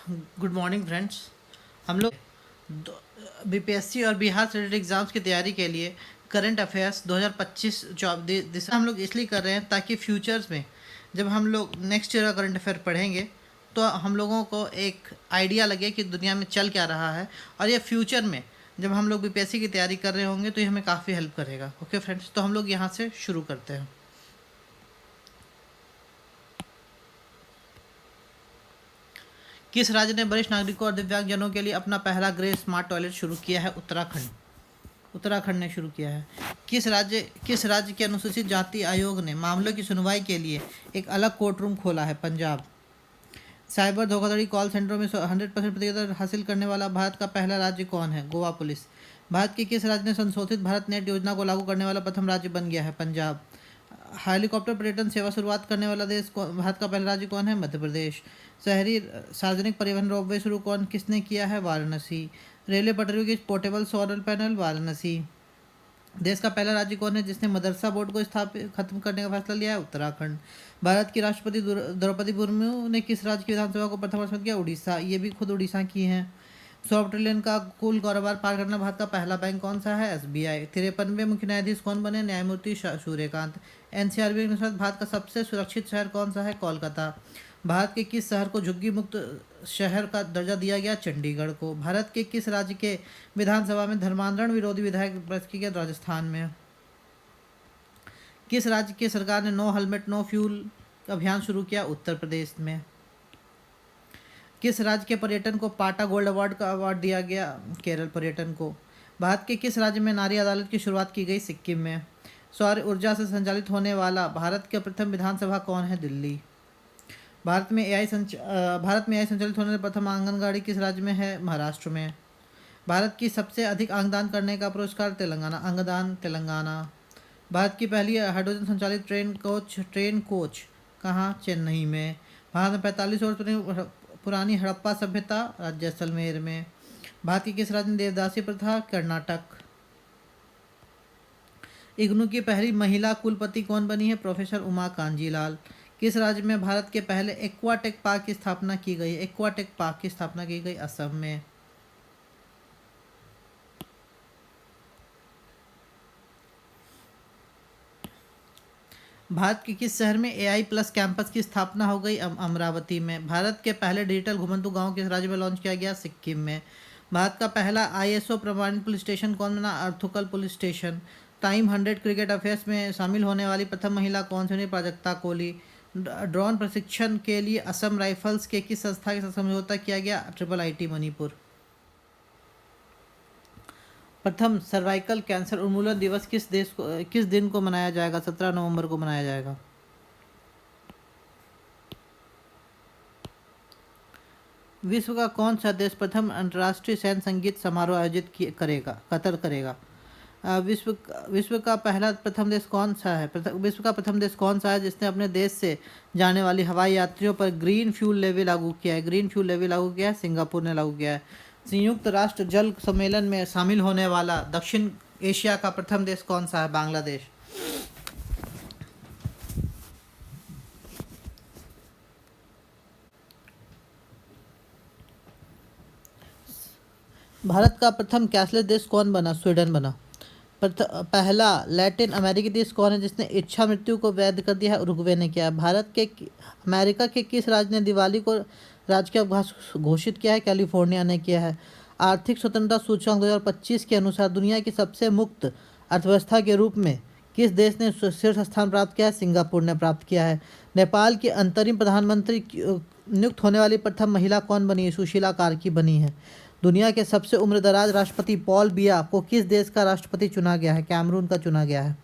Good morning friends. हम लोग BPSC और बिहार से रिलेटेड एग्ज़ाम्स की तैयारी के लिए करंट अफेयर्स 2025 जॉब दिशा हम लोग इसलिए कर रहे हैं ताकि फ्यूचर्स में जब हम लोग नेक्स्ट ईयर का करंट अफेयर पढ़ेंगे तो हम लोगों को एक आइडिया लगे कि दुनिया में चल क्या रहा है, और ये फ्यूचर में जब हम लोग बीपीएससी की तैयारी कर रहे होंगे तो ये हमें काफ़ी हेल्प करेगा। ओके फ्रेंड्स, तो हम लोग यहाँ से शुरू करते हैं। किस राज्य ने वरिष्ठ नागरिकों और दिव्यांगजनों के लिए अपना पहला ग्रे स्मार्ट टॉयलेट शुरू किया है? उत्तराखंड ने शुरू किया है। किस राज्य के अनुसूचित जाति आयोग ने मामलों की सुनवाई के लिए एक अलग कोर्ट रूम खोला है? पंजाब। साइबर धोखाधड़ी कॉल सेंटरों में 100% प्रतियोगिता हासिल करने वाला भारत का पहला राज्य कौन है? गोवा पुलिस। भारत के किस राज्य ने संशोधित भारत नेट योजना को लागू करने वाला प्रथम राज्य बन गया है? पंजाब। हेलीकॉप्टर पर्यटन सेवा शुरुआत करने वाला भारत का पहला राज्य कौन है? मध्य प्रदेश। शहरी सार्वजनिक परिवहन रोपवे शुरू किसने किया है? वाराणसी। रेलवे पटरियों की पोर्टेबल सोलर पैनल? वाराणसी। देश का पहला राज्य कौन है जिसने मदरसा बोर्ड को स्थापित खत्म करने का फैसला लिया है? उत्तराखंड। भारत की राष्ट्रपति द्रौपदी मुर्मू ने किस राज्य की विधानसभा को प्रथम वर्ष किया? उड़ीसा। ये भी खुद उड़ीसा की हैं। 100 ट्रिलियन का कुल कारोबार पार करना भारत का पहला बैंक कौन सा है? एसबीआई। 53वें मुख्य न्यायाधीश कौन बने? न्यायमूर्ति सूर्यकांत। एनसीआरबी के अनुसार भारत का सबसे सुरक्षित शहर कौन सा है? कोलकाता। भारत के किस शहर को झुग्गी मुक्त शहर का दर्जा दिया गया? चंडीगढ़ को। भारत के किस राज्य के विधानसभा में धर्मांतरण विरोधी विधायक प्रस्तुत किया गया? राजस्थान में। किस राज्य की सरकार ने नो हेलमेट नो फ्यूल अभियान शुरू किया? उत्तर प्रदेश में। किस राज्य के पर्यटन को पाटा गोल्ड अवार्ड का अवार्ड दिया गया? केरल पर्यटन को। भारत के किस राज्य में नारी अदालत की शुरुआत की गई? सिक्किम में। सौर ऊर्जा से संचालित होने वाला भारत के प्रथम विधानसभा कौन है? दिल्ली। भारत में एआई संचालित होने वाली प्रथम आंगनबाड़ी किस राज्य में है? महाराष्ट्र में। भारत की सबसे अधिक अंगदान करने का पुरस्कार? तेलंगाना। अंगदान तेलंगाना। भारत की पहली हाइड्रोजन संचालित ट्रेन कोच कहाँ? चेन्नई में। भारत में 45 वर्ष पुरानी हड़प्पा सभ्यता? जैसलमेर में। भारत की किस राज्य में देवदासी प्रथा? कर्नाटक। इग्नू की पहली महिला कुलपति कौन बनी है? प्रोफेसर उमा कांजीलाल। किस राज्य में भारत के पहले एक्वाटेक पार्क की स्थापना की गई? एक्वाटेक पार्क की स्थापना की गई असम में। भारत के किस शहर में एआई प्लस कैंपस की स्थापना हो गई? अमरावती में। भारत के पहले डिजिटल घुमंतू गांव किस राज्य में लॉन्च किया गया? सिक्किम में। भारत का पहला आईएसओ प्रमाणित पुलिस स्टेशन कौन बना? अर्थुकल police station. Time 100 cricket affairs में शामिल होने वाली प्रथम महिला कौन सी? प्राजक्ता कोहली। ड्रोन प्रशिक्षण के लिए असम राइफल्स के किस संस्था के साथ समझौता किया गया? IIIT मणिपुर। प्रथम सर्वाइकल कैंसर उन्मूलन दिवस किस दिन को मनाया जाएगा? 17 नवंबर को मनाया जाएगा। विश्व का कौन सा देश प्रथम अंतर्राष्ट्रीय सैन्य संगीत समारोह आयोजित करेगा? कतर करेगा। विश्व का प्रथम देश कौन सा है? विश्व का प्रथम देश कौन सा है जिसने अपने देश से जाने वाली हवाई यात्रियों पर ग्रीन फ्यूल लेवी लागू किया है? ग्रीन फ्यूल लेवी लागू किया है, सिंगापुर ने लागू किया है। संयुक्त राष्ट्र जल सम्मेलन में शामिल होने वाला दक्षिण एशिया का प्रथम देश कौन सा है? बांग्लादेश। भारत का प्रथम कैशलेस देश कौन बना? स्वीडन बना। पहला लैटिन अमेरिकी देश कौन है जिसने इच्छा मृत्यु को वैध कर दिया है? उरुग्वे ने किया है। अमेरिका के किस राज्य ने दिवाली को राजकीय अवकाश घोषित किया है? कैलिफोर्निया ने किया है। आर्थिक स्वतंत्रता सूचकांक 2025 के अनुसार दुनिया की सबसे मुक्त अर्थव्यवस्था के रूप में किस देश ने शीर्ष स्थान प्राप्त किया है? सिंगापुर ने प्राप्त किया है। नेपाल की अंतरिम प्रधानमंत्री नियुक्त होने वाली प्रथम महिला कौन बनी है? सुशीला कार्की बनी है। दुनिया के सबसे उम्रदराज राष्ट्रपति पॉल बिया को किस देश का राष्ट्रपति चुना गया है? कैमरून का चुना गया है।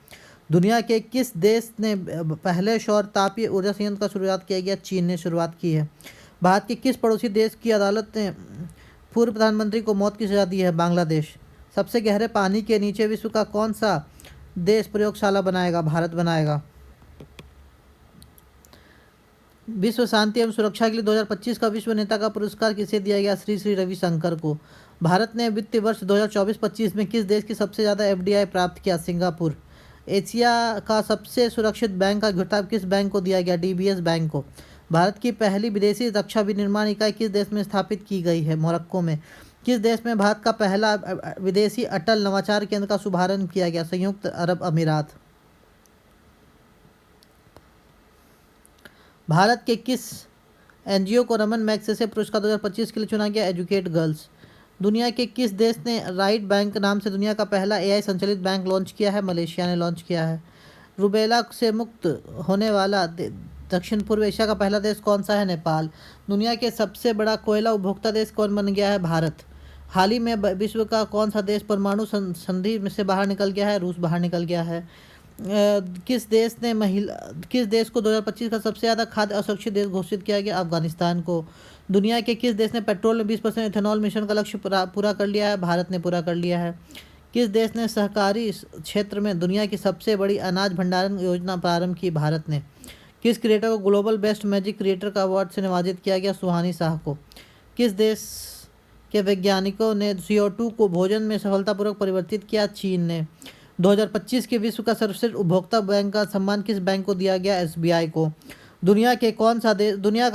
दुनिया के किस देश ने पहले सौर तापीय ऊर्जा संयंत्र का शुरुआत किया गया? चीन ने शुरुआत की है। भारत के किस पड़ोसी देश की अदालत ने पूर्व प्रधानमंत्री को मौत की सजा दी है? बांग्लादेश। सबसे गहरे पानी के नीचे विश्व का कौन सा देश प्रयोगशाला बनाएगा? भारत बनाएगा। विश्व शांति एवं सुरक्षा के लिए 2025 का विश्व नेता का पुरस्कार किसे दिया गया? श्री श्री रविशंकर को। भारत ने वित्तीय वर्ष 2024-25 में किस देश की सबसे ज़्यादा एफडीआई प्राप्त किया? सिंगापुर। एशिया का सबसे सुरक्षित बैंक का खिताब किस बैंक को दिया गया? डीबीएस बैंक को। भारत की पहली विदेशी रक्षा विनिर्माण इकाई किस देश में स्थापित की गई है? मोरक्को में। किस देश में भारत का पहला विदेशी अटल नवाचार केंद्र का शुभारंभ किया गया? संयुक्त अरब अमीरात। भारत के किस एनजीओ को रमन मैगसेसे पुरस्कार 2025 के लिए चुना गया? Educate girls. दुनिया के किस देश ने राइट बैंक नाम से दुनिया का पहला एआई संचालित बैंक लॉन्च किया है? मलेशिया ने लॉन्च किया है। रूबेला से मुक्त होने वाला दक्षिण पूर्व एशिया का पहला देश कौन सा है? नेपाल। दुनिया के सबसे बड़ा कोयला उपभोक्ता देश कौन बन गया है? भारत। हाल ही में विश्व का कौन सा देश परमाणु संधि में से बाहर निकल गया है? रूस बाहर निकल गया है। किस देश को 2025 का सबसे ज़्यादा खाद्य असुरक्षित देश घोषित किया गया? अफगानिस्तान को। दुनिया के किस देश ने पेट्रोल में 20% इथेनॉल मिशन का लक्ष्य पूरा कर लिया है? भारत ने पूरा कर लिया है। किस देश ने सहकारी क्षेत्र में दुनिया की सबसे बड़ी अनाज भंडारण योजना प्रारंभ की? भारत ने। किस क्रिएटर को ग्लोबल बेस्ट मैजिक क्रिएटर का अवार्ड से नवाजित किया गया? सुहानी शाह को। किस देश के वैज्ञानिकों ने CO2 को भोजन में सफलतापूर्वक परिवर्तित किया? चीन ने। 2025 के विश्व का सर्वश्रेष्ठ उपभोक्ता बैंक का सम्मान किस बैंक को दिया गया? SBI को। दुनिया का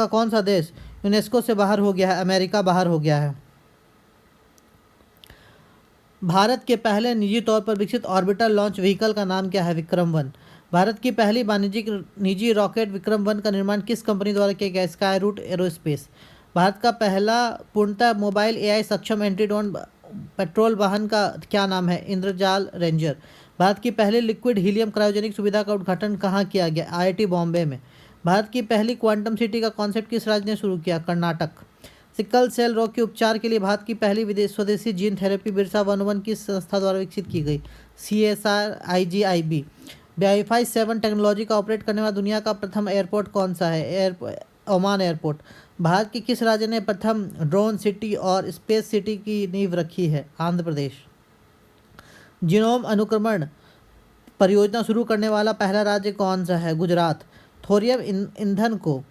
कौन सा देश यूनेस्को से बाहर हो गया है? अमेरिका बाहर हो गया है। भारत के पहले निजी तौर पर विकसित ऑर्बिटर लॉन्च व्हीकल का नाम क्या है? विक्रम-1। भारत की पहली वाणिज्यिक निजी रॉकेट विक्रम-1 का निर्माण किस कंपनी द्वारा किया गया? Sky root aerospace. भारत का पहला पूर्णतः मोबाइल AI सक्षम एंटी ड्रोन पेट्रोल वाहन का क्या नाम है? इंद्रजाल रेंजर। भारत की पहली लिक्विड हीलियम क्रायोजेनिक सुविधा का उद्घाटन कहाँ किया गया? IIT बॉम्बे में। भारत की पहली क्वांटम सिटी का कॉन्सेप्ट किस राज्य ने शुरू किया? कर्नाटक। सिकल सेल रोग के उपचार के लिए भारत की पहली स्वदेशी जीन थेरेपी बिरसा 101 किस संस्था द्वारा विकसित की गई? CSR-IGIB। Wi-Fi 7 टेक्नोलॉजी का ऑपरेट करने वाला दुनिया का प्रथम एयरपोर्ट कौन सा है? Oman airport. भारत के किस राज्य ने प्रथम ड्रोन सिटी और स्पेस सिटी की नींव रखी है? आंध्र प्रदेश। जीनोम अनुक्रमण परियोजना शुरू करने वाला पहला राज्य कौन सा है? गुजरात। थोरियम ईंधन को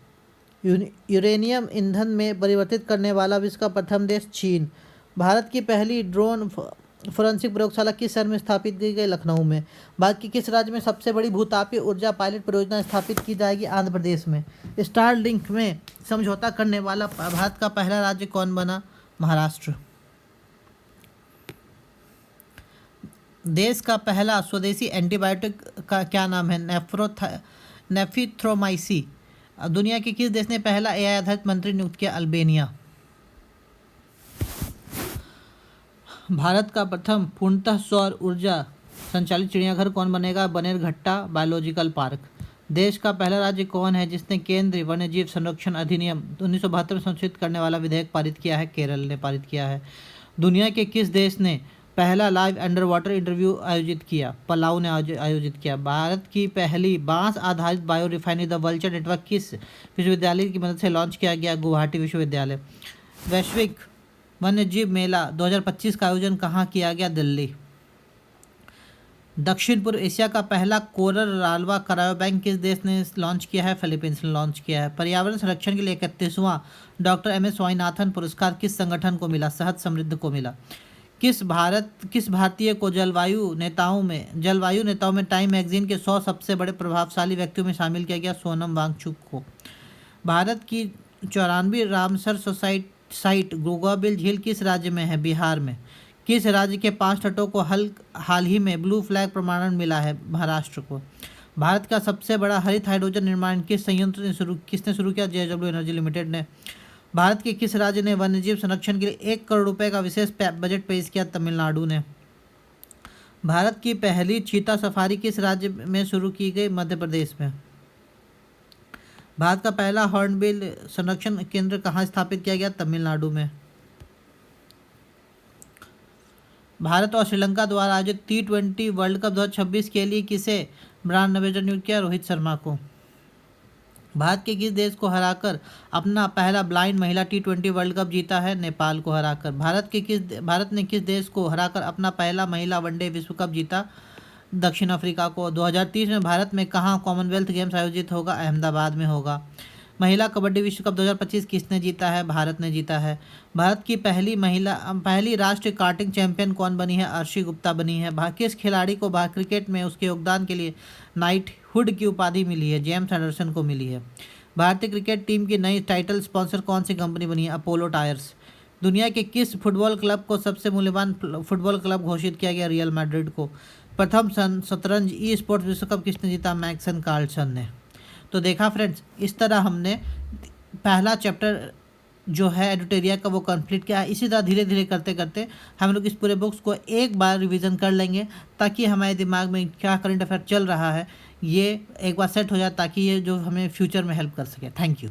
यूरेनियम ईंधन में परिवर्तित करने वाला विश्व का प्रथम देश? चीन। भारत की पहली ड्रोन फोरेंसिक प्रयोगशाला किस शहर में स्थापित की गई? लखनऊ में। भारत की किस राज्य में सबसे बड़ी भूतापीय ऊर्जा पायलट परियोजना स्थापित की जाएगी? आंध्र प्रदेश में। स्टारलिंक में समझौता करने वाला भारत का पहला राज्य कौन बना? महाराष्ट्र। देश का पहला स्वदेशी एंटीबायोटिक का क्या नाम है? नेफिथ्रोमाइसिन। दुनिया के किस देश ने पहला AI आधारित मंत्री नियुक्त किया? अल्बानिया। भारत का प्रथम पूर्णतः सौर ऊर्जा संचालित चिड़ियाघर कौन बनेगा? Bannerghatta biological park. देश का पहला राज्य कौन है जिसने केंद्रीय वन्यजीव संरक्षण अधिनियम 1972 में संशोधित करने वाला विधेयक पारित किया है? केरल ने पारित किया है। दुनिया के किस देश ने पहला लाइव अंडर वाटर इंटरव्यू आयोजित किया? पलाऊ ने आयोजित किया। भारत की पहली बांस आधारित bio refinery the vulture network किस विश्वविद्यालय की मदद से लॉन्च किया गया? गुवाहाटी विश्वविद्यालय। वैश्विक वन्यजीव मेला 2025 का आयोजन कहाँ किया गया? दिल्ली। दक्षिण पूर्व एशिया का पहला कोरल राल्वा क्रायो बैंक किस देश ने लॉन्च किया है? फिलीपींस ने लॉन्च किया है। पर्यावरण संरक्षण के लिए 31वां डॉक्टर MS स्वामीनाथन पुरस्कार किस संगठन को मिला? सहज समृद्ध को मिला। किस भारतीय को जलवायु नेताओं में टाइम मैगजीन के 100 सबसे बड़े प्रभावशाली व्यक्तियों में शामिल किया गया? सोनम वांगचुक को। भारत की 94वीं रामसर साइट गोगाबिल झील किस राज्य में है? बिहार में। किस राज्य के 5 तटों को हाल ही में ब्लू फ्लैग प्रमाणन मिला है? महाराष्ट्र को। भारत का सबसे बड़ा हरित हाइड्रोजन निर्माण किस संयंत्र ने किसने शुरू किया? JSW एनर्जी लिमिटेड ने। भारत के किस राज्य ने वन्यजीव संरक्षण के लिए 1 करोड़ रुपए का विशेष बजट पेश किया? तमिलनाडु ने। भारत की पहली चीता सफारी किस राज्य में शुरू की गई? मध्य प्रदेश में। भारत का पहला हॉर्नबिल संरक्षण केंद्र कहाँ स्थापित किया गया? तमिलनाडु में। भारत और श्रीलंका द्वारा आयोजित T20 वर्ल्ड कप 2026 के लिए किसे ब्रांड एम्बेसडर नियुक्त किया? रोहित शर्मा को। भारत के किस देश को हराकर अपना पहला ब्लाइंड महिला T20 वर्ल्ड कप जीता है? नेपाल को हराकर। भारत ने किस देश को हराकर अपना पहला महिला वनडे विश्व कप जीता? दक्षिण अफ्रीका को। 2030 में भारत में कहाँ कॉमनवेल्थ गेम्स आयोजित होगा? अहमदाबाद में होगा। महिला कबड्डी विश्व कप 2025 किसने जीता है? भारत ने जीता है। भारत की पहली राष्ट्रीय कार्टिंग चैंपियन कौन बनी है? अर्शी गुप्ता बनी है। किस खिलाड़ी को क्रिकेट में उसके योगदान के लिए नाइटहुड की उपाधि मिली है? जेम्स एंडरसन को मिली है। भारतीय क्रिकेट टीम की नई टाइटल स्पॉन्सर कौन सी कंपनी बनी है? Apollo tyres. दुनिया के किस फुटबॉल क्लब को सबसे मूल्यवान फुटबॉल क्लब घोषित किया गया? रियल मैड्रिड को। प्रथम शतरंज ई स्पोर्ट्स विश्व कप किसने जीता? मैग्सन कार्लसन ने। तो देखा फ्रेंड्स, इस तरह हमने पहला चैप्टर जो है एडुटेरिया का वो कंप्लीट किया है। इसी तरह धीरे धीरे करते करते हम लोग इस पूरे बुक्स को एक बार रिवीजन कर लेंगे, ताकि हमारे दिमाग में क्या करंट अफेयर चल रहा है ये एक बार सेट हो जाए, ताकि ये जो हमें फ्यूचर में हेल्प कर सके। Thank you.